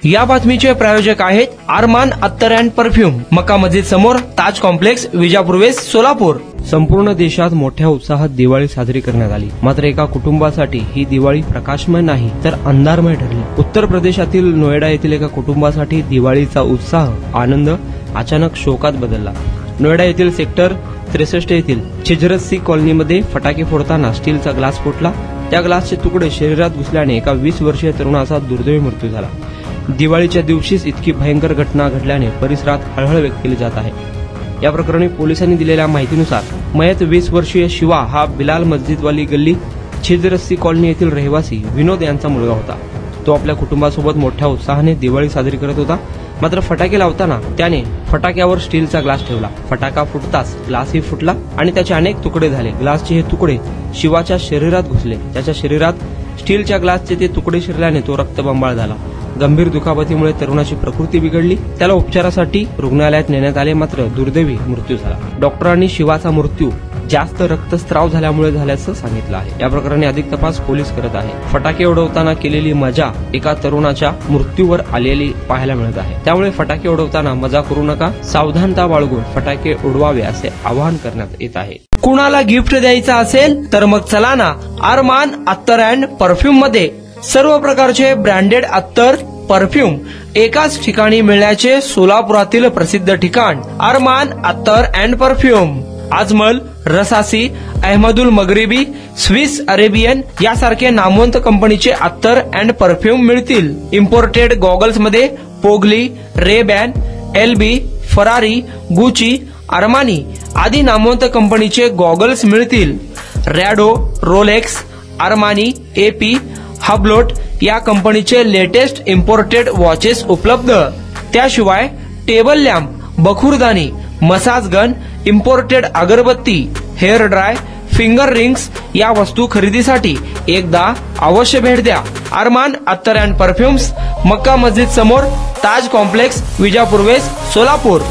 या बातमीचे प्रायोजक आहेत अरमान अत्तर अँड परफ्यूम, मक्का मस्जिद समोर, ताज कॉम्प्लेक्स, विजापूर वेस्ट, सोलापूर। संपूर्ण देशात मोठ्या उत्साहात दिवाळी साजरी करण्यात आली, मात्र एका कुटुंबासाठी ही दिवाळी प्रकाशमय नाही तर अंधारमय ठरली। उत्तर प्रदेशातील नोएडा येथील एका कुटुंबासाठी दिवाळीचा उत्साह, आनंद अचानक शोकात बदलला। नोएडा येथील सेक्टर 63 येथील छिजरत कॉलनीमध्ये फटाके फोडताना स्टीलचा ग्लास फुटला। त्या ग्लासचे तुकडे शरीरात घुसल्याने एका 20 वर्षीय तरुणाचा दुर्दैवी मृत्यू झाला। दिवाळीच्या दिवशीच इतकी भयंकर घटना घडल्याने परिसरात हळहळ व्यक्त केली जात आहे। या प्रकरणी पोलिसांनी दिलेल्या माहितीनुसार मयत 20 वर्षीय शिवा हा बिलाल मस्जिदवाली गल्ली छिजरत कॉलनी येथील रहिवासी विनोद यांचा मुलगा होता। तो आपल्या कुटुंबासोबत मोठ्या उत्साहाने दिवाळी साजरी करत होता, मात्र फटाके लावताना त्याने फटाक्यावर स्टीलचा ग्लास ठेवला। फटाका फुटताच ग्लासही फुटला आणि त्याचे अनेक तुकडे झाले। ग्लासचे हे तुकडे शिवाच्या शरीरात घुसले। त्याच्या शरीरात स्टीलच्या ग्लासचे ते तुकडे शिरल्याने तो रक्तबंबाळ झाला। गंभीर दुखापतीमुळे तरुणाची प्रकृती बिघडली। त्याला उपचारासाठी रुग्णालयात नेण्यात आले, मात्र दुर्दैवी मृत्यू झाला। डॉक्टरांनी शिवाचा मृत्यू जास्त रक्तस्राव झाल्यामुळे झाल्याचं सांगितलं आहे। या प्रकरणी अधिक तपास पोलीस करत आहे। फटाके उडवताना केलेली मजा एका तरुणाच्या मृत्यूवर आलेली पाहायला मिळत आहे। त्यामुळे फटाके उडवताना मजा करू नका, सावधानता बाळगून फटाके उडवावे असे आवाहन करण्यात येत आहे। कुणाला गिफ्ट द्यायचं असेल तर मग चला ना अरमान अत्तर अँड परफ्यूम मध्ये सर्व प्रकारचे ब्रँडेड अत्तर परफ्यूम एकाच ठिकाणी मिळण्याचे सोलापुरातील प्रसिद्ध ठिकाण अरमान अत्तर and perfume. Ajmal, Rasasi, Ahmed Al Maghribi, Swiss Arabian यासारखे नामवंत कंपनीचे अत्तर अँड परफ्यूम मिळतील। इम्पोर्टेड गॉगल्स मध्ये पोगली, Ray Ban, LB, Ferrari, Gucci, Armani आदी नामवंत कंपनीचे गॉगल्स मिळतील। Rado, Rolex, Armani, AP, Hublot या कंपनीचे लेटेस्ट इम्पोर्टेड वॉचेस उपलब्ध। त्याशिवाय टेबल लॅम्प, बखुरदानी, मसाज गन, इम्पोर्टेड अगरबत्ती, हेअर ड्राय, फिंगर रिंग्स या वस्तू खरेदीसाठी एकदा अवश्य भेट द्या। अरमान अत्तर अँड परफ्यूम्स, मक्का मस्जिद समोर, ताज कॉम्प्लेक्स, विजापूर वेस्ट, सोलापूर।